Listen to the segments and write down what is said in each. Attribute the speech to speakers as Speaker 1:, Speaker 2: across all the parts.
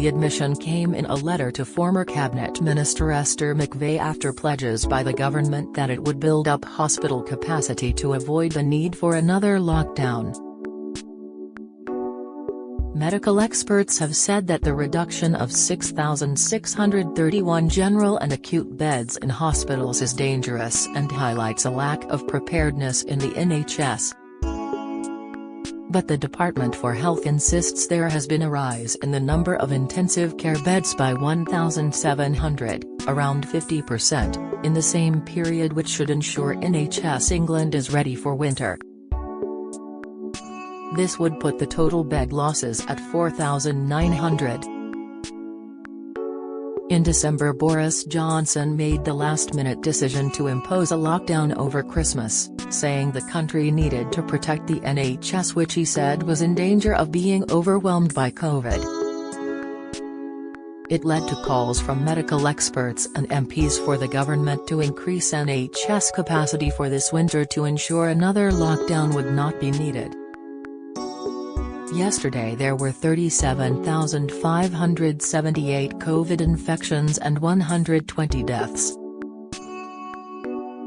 Speaker 1: The admission came in a letter to former Cabinet Minister Esther McVey after pledges by the government that it would build up hospital capacity to avoid the need for another lockdown. Medical experts have said that the reduction of 6,631 general and acute beds in hospitals is dangerous and highlights a lack of preparedness in the NHS. But the Department for Health insists there has been a rise in the number of intensive care beds by 1,700, around 50%, in the same period, which should ensure NHS England is ready for winter. This would put the total bed losses at 4,900. In December, Boris Johnson made the last-minute decision to impose a lockdown over Christmas, saying the country needed to protect the NHS, which he said was in danger of being overwhelmed by COVID. It led to calls from medical experts and MPs for the government to increase NHS capacity for this winter to ensure another lockdown would not be needed. Yesterday there were 37,578 COVID infections and 120 deaths.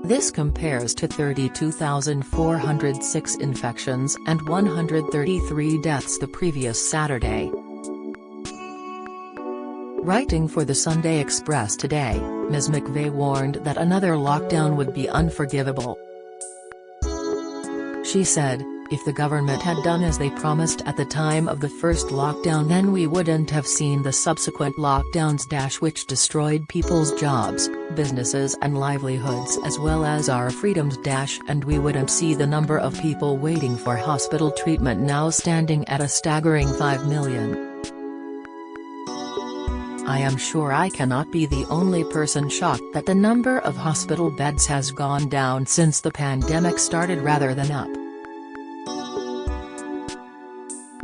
Speaker 1: This compares to 32,406 infections and 133 deaths the previous Saturday. Writing for the Sunday Express today, Ms. McVey warned that another lockdown would be unforgivable. She said, "If the government had done as they promised at the time of the first lockdown, then we wouldn't have seen the subsequent lockdowns which destroyed people's jobs, businesses and livelihoods as well as our freedoms and we wouldn't see the number of people waiting for hospital treatment now standing at a staggering 5 million. I am sure I cannot be the only person shocked that the number of hospital beds has gone down since the pandemic started rather than up."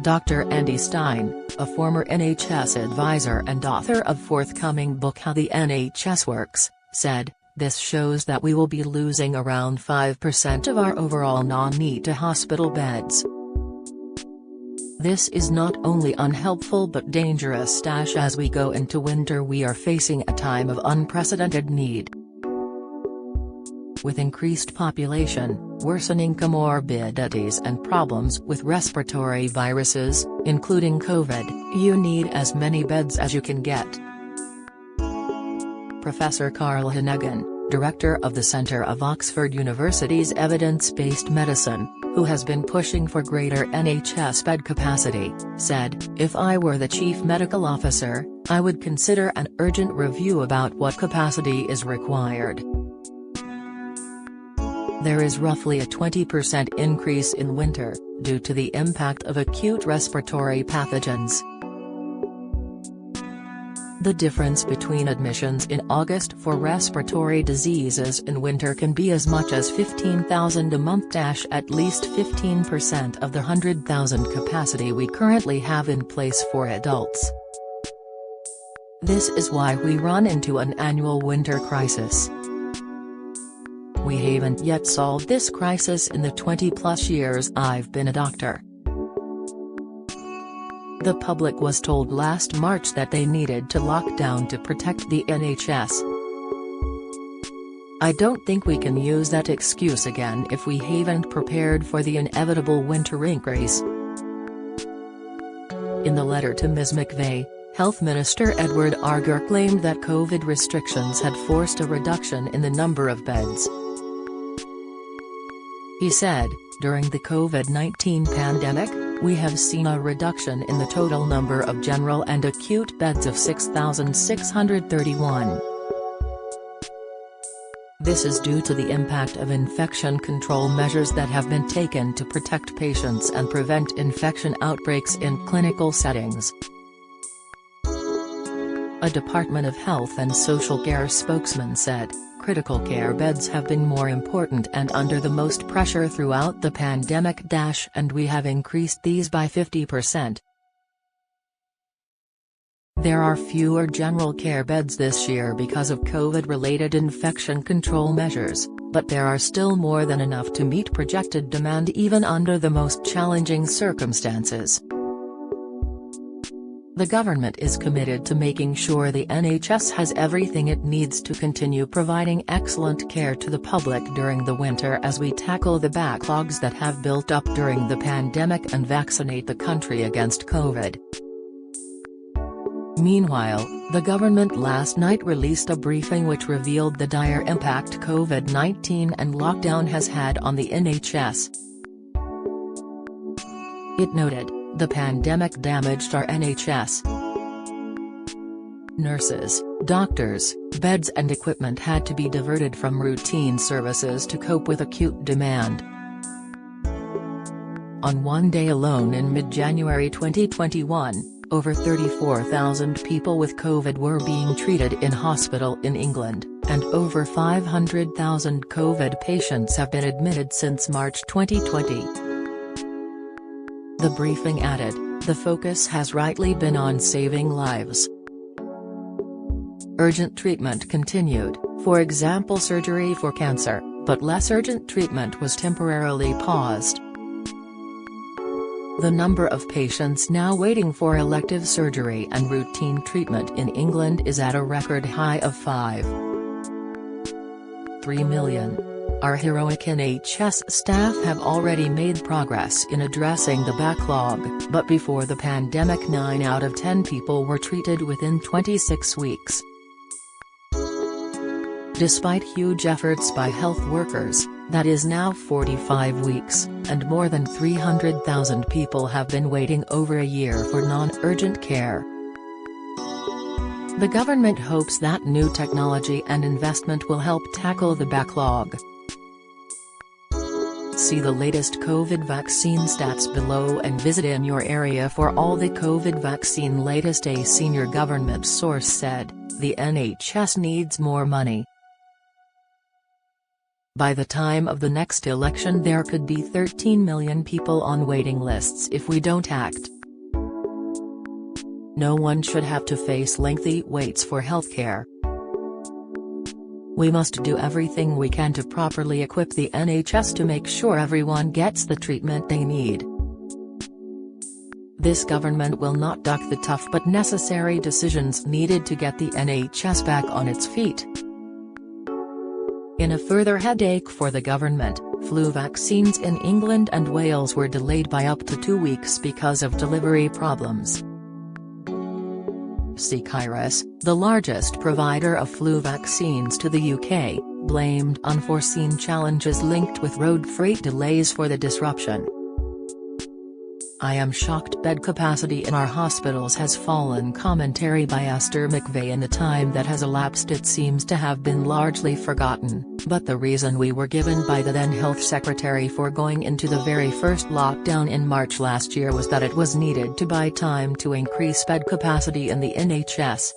Speaker 1: Dr. Andy Stein, a former NHS advisor and author of forthcoming book How the NHS Works, said, "This shows that we will be losing around 5% of our overall non-need to hospital beds. This is not only unhelpful but dangerous as we go into winter we are facing a time of unprecedented need. With increased population, worsening comorbidities and problems with respiratory viruses, including COVID, you need as many beds as you can get." Professor Carl Heneghan, director of the Centre of Oxford University's Evidence-Based Medicine, who has been pushing for greater NHS bed capacity, said, "If I were the chief medical officer, I would consider an urgent review about what capacity is required. There is roughly a 20% increase in winter, due to the impact of acute respiratory pathogens. The difference between admissions in August for respiratory diseases in winter can be as much as 15,000 a month. At least 15% of the 100,000 capacity we currently have in place for adults. This is why we run into an annual winter crisis. We haven't yet solved this crisis in the 20-plus years I've been a doctor." The public was told last March that they needed to lock down to protect the NHS. "I don't think we can use that excuse again if we haven't prepared for the inevitable winter increase." In the letter to Ms. McVey, Health Minister Edward Arger claimed that COVID restrictions had forced a reduction in the number of beds. He said, "During the COVID-19 pandemic, we have seen a reduction in the total number of general and acute beds of 6,631. This is due to the impact of infection control measures that have been taken to protect patients and prevent infection outbreaks in clinical settings." A Department of Health and Social Care spokesman said, "Critical care beds have been more important and under the most pressure throughout the pandemic and we have increased these by 50%. There are fewer general care beds this year because of COVID-related infection control measures, but there are still more than enough to meet projected demand even under the most challenging circumstances." The government is committed to making sure the NHS has everything it needs to continue providing excellent care to the public during the winter as we tackle the backlogs that have built up during the pandemic and vaccinate the country against COVID. Meanwhile, the government last night released a briefing which revealed the dire impact COVID-19 and lockdown has had on the NHS. It noted, "The pandemic damaged our NHS. Nurses, doctors, beds and equipment had to be diverted from routine services to cope with acute demand." On one day alone in mid-January 2021, over 34,000 people with COVID were being treated in hospital in England, and over 500,000 COVID patients have been admitted since March 2020. The briefing added, "The focus has rightly been on saving lives. Urgent treatment continued, for example surgery for cancer, but less urgent treatment was temporarily paused. The number of patients now waiting for elective surgery and routine treatment in England is at a record high of 5.3 million. Our heroic NHS staff have already made progress in addressing the backlog, but before the pandemic 9 out of 10 people were treated within 26 weeks. Despite huge efforts by health workers, that is now 45 weeks, and more than 300,000 people have been waiting over a year for non-urgent care. The government hopes that new technology and investment will help tackle the backlog. See the latest COVID vaccine stats below and visit in your area for all the COVID vaccine latest. A senior government source said, "The NHS needs more money. By the time of the next election there could be 13 million people on waiting lists if we don't act. No one should have to face lengthy waits for healthcare. We must do everything we can to properly equip the NHS to make sure everyone gets the treatment they need. This government will not duck the tough but necessary decisions needed to get the NHS back on its feet." In a further headache for the government, flu vaccines in England and Wales were delayed by up to 2 weeks because of delivery problems. Seqirus, the largest provider of flu vaccines to the UK, blamed unforeseen challenges linked with road freight delays for the disruption. "I am shocked bed capacity in our hospitals has fallen." Commentary by Esther McVey. "In the time that has elapsed it seems to have been largely forgotten, but the reason we were given by the then Health Secretary for going into the very first lockdown in March last year was that it was needed to buy time to increase bed capacity in the NHS."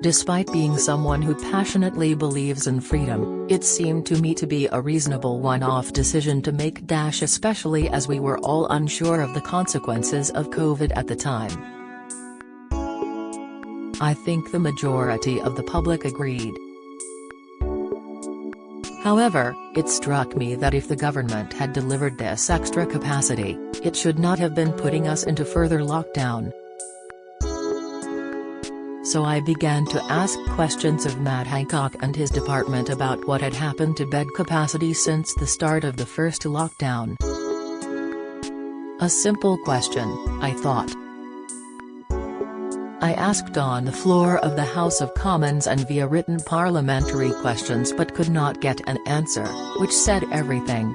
Speaker 1: Despite being someone who passionately believes in freedom, it seemed to me to be a reasonable one-off decision to make, especially as we were all unsure of the consequences of COVID at the time. I think the majority of the public agreed. However, it struck me that if the government had delivered this extra capacity, it should not have been putting us into further lockdown. So I began to ask questions of Matt Hancock and his department about what had happened to bed capacity since the start of the first lockdown. A simple question, I thought. I asked on the floor of the House of Commons and via written parliamentary questions but could not get an answer, which said everything.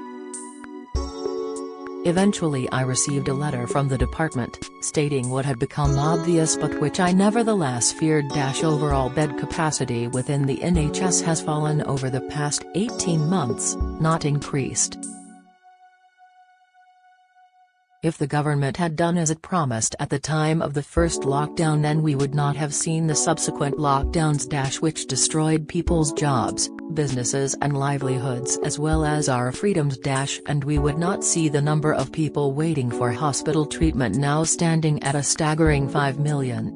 Speaker 1: Eventually I received a letter from the department, stating what had become obvious but which I nevertheless feared. Overall bed capacity within the NHS has fallen over the past 18 months, not increased. If the government had done as it promised at the time of the first lockdown, then we would not have seen the subsequent lockdowns which destroyed people's jobs, businesses and livelihoods as well as our freedoms and we would not see the number of people waiting for hospital treatment now standing at a staggering 5 million.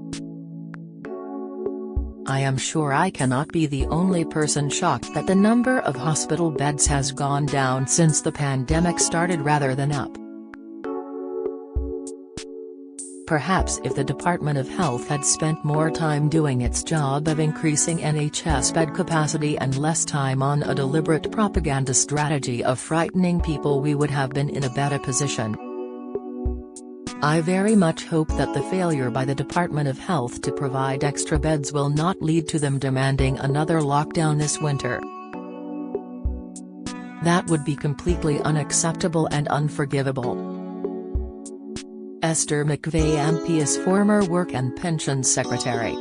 Speaker 1: I am sure I cannot be the only person shocked that the number of hospital beds has gone down since the pandemic started rather than up. Perhaps if the Department of Health had spent more time doing its job of increasing NHS bed capacity and less time on a deliberate propaganda strategy of frightening people, we would have been in a better position. I very much hope that the failure by the Department of Health to provide extra beds will not lead to them demanding another lockdown this winter. That would be completely unacceptable and unforgivable. Esther McVey MP is former Work and Pensions Secretary.